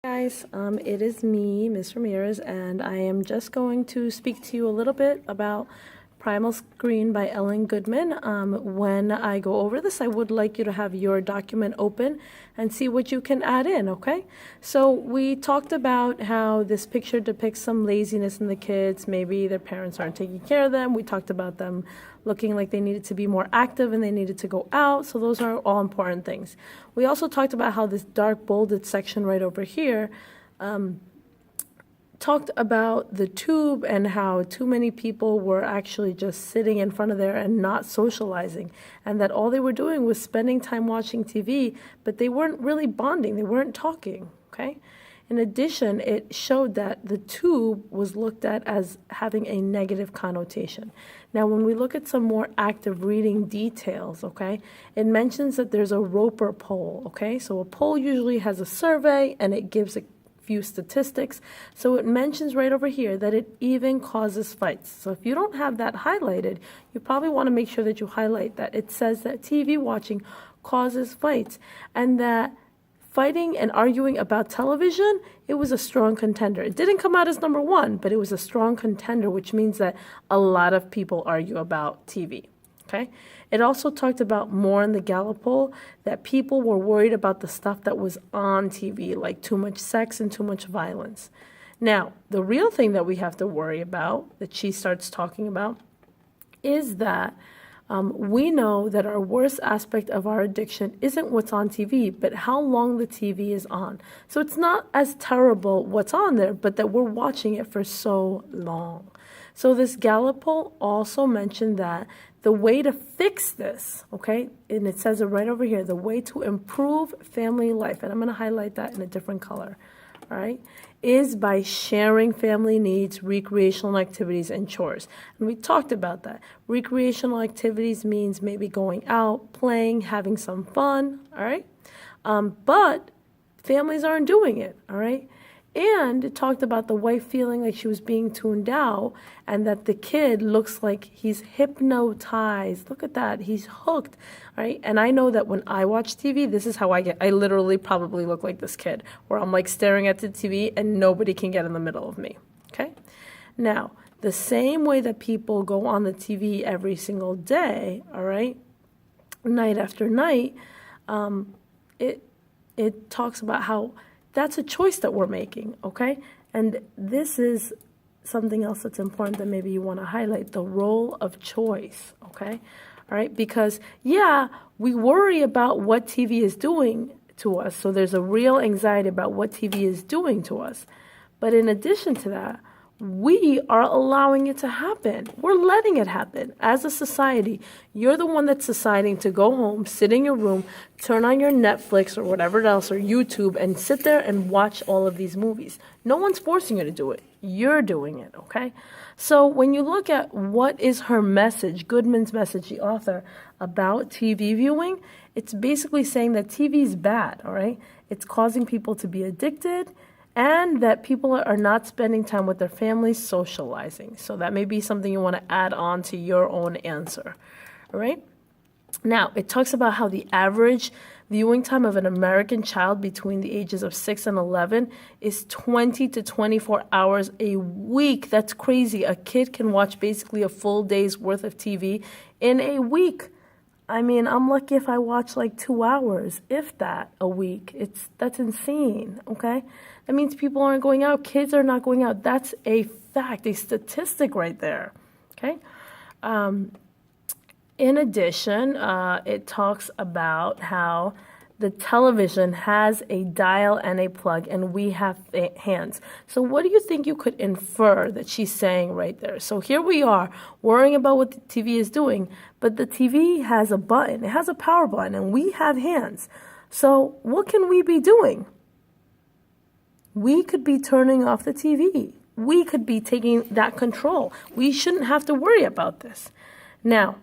Guys, it is me, Ms. Ramirez, and I am just going to speak to you a little bit about Primal Screen by Ellen Goodman. When I go over this, I would like you to have your document open and see what you can add in, okay? So we talked about how this picture depicts some laziness in the kids. Maybe their parents aren't taking care of them. We talked about them looking like they needed to be more active and they needed to go out. So those are all important things. We also talked about how this dark bolded section right over here talked about the tube and how too many people were actually just sitting in front of there and not socializing, and that all they were doing was spending time watching TV, but they weren't really bonding, they weren't talking, okay? In addition, it showed that the tube was looked at as having a negative connotation. Now, when we look at some more active reading details, okay, it mentions that there's a Roper poll, okay? So a poll usually has a survey and it gives a few statistics. So it mentions right over here that it even causes fights. So if you don't have that highlighted, you probably want to make sure that you highlight that. It says that TV watching causes fights, and that fighting and arguing about television, it was a strong contender. It didn't come out as number one, but it was a strong contender, which means that a lot of people argue about TV. Okay. It also talked about more in the Gallup poll that people were worried about the stuff that was on TV, like too much sex and too much violence. Now, the real thing that we have to worry about, that she starts talking about, is that we know that our worst aspect of our addiction isn't what's on TV, but how long the TV is on. So it's not as terrible what's on there, but that we're watching it for so long. So this Gallup poll also mentioned that the way to fix this, okay, and it says it right over here, the way to improve family life, and I'm going to highlight that in a different color, all right, is by sharing family needs, recreational activities, and chores. And we talked about that. Recreational activities means maybe going out, playing, having some fun, all right? But families aren't doing it, all right? And it talked about the wife feeling like she was being tuned out, and that the kid looks like he's hypnotized. Look at that. He's hooked, right? And I know that when I watch TV, this is how I get. I literally probably look like this kid, where I'm like staring at the TV and nobody can get in the middle of me, okay? Now, the same way that people go on the TV every single day, all right, night after night, it talks about how that's a choice that we're making, okay? And this is something else that's important that maybe you want to highlight, the role of choice, okay? All right, because, yeah, we worry about what TV is doing to us, so there's a real anxiety about what TV is doing to us. But in addition to that, we are allowing it to happen. We're letting it happen. As a society, you're the one that's deciding to go home, sit in your room, turn on your Netflix or whatever else, or YouTube, and sit there and watch all of these movies. No one's forcing you to do it. You're doing it, okay? So when you look at what is her message, Goodman's message, the author, about TV viewing, it's basically saying that TV is bad, all right? It's causing people to be addicted, and that people are not spending time with their families socializing. So that may be something you want to add on to your own answer, all right? Now, it talks about how the average viewing time of an American child between the ages of 6 and 11 is 20 to 24 hours a week. That's crazy. A kid can watch basically a full day's worth of TV in a week. I mean, I'm lucky if I watch like 2 hours, if that, a week. That's insane, okay? That means people aren't going out. Kids are not going out. That's a fact, a statistic right there, okay? In addition, it talks about how the television has a dial and a plug, and we have hands. So what do you think you could infer that she's saying right there? So here we are worrying about what the TV is doing, but the TV has a button. It has a power button, and we have hands. So what can we be doing? We could be turning off the TV. We could be taking that control. We shouldn't have to worry about this. Now,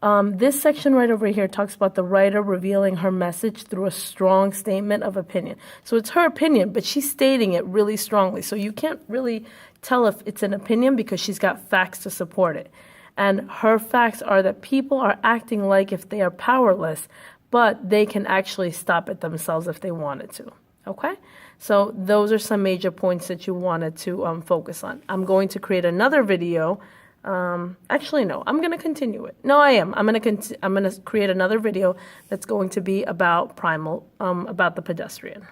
this section right over here talks about the writer revealing her message through a strong statement of opinion. So it's her opinion, but she's stating it really strongly. So you can't really tell if it's an opinion because she's got facts to support it. And her facts are that people are acting like if they are powerless, but they can actually stop it themselves if they wanted to. Okay? So those are some major points that you wanted to focus on. I'm going to create another video. Actually, no, I'm going to continue it. No, I am. I'm going to create another video that's going to be about Primal, about the pedestrian.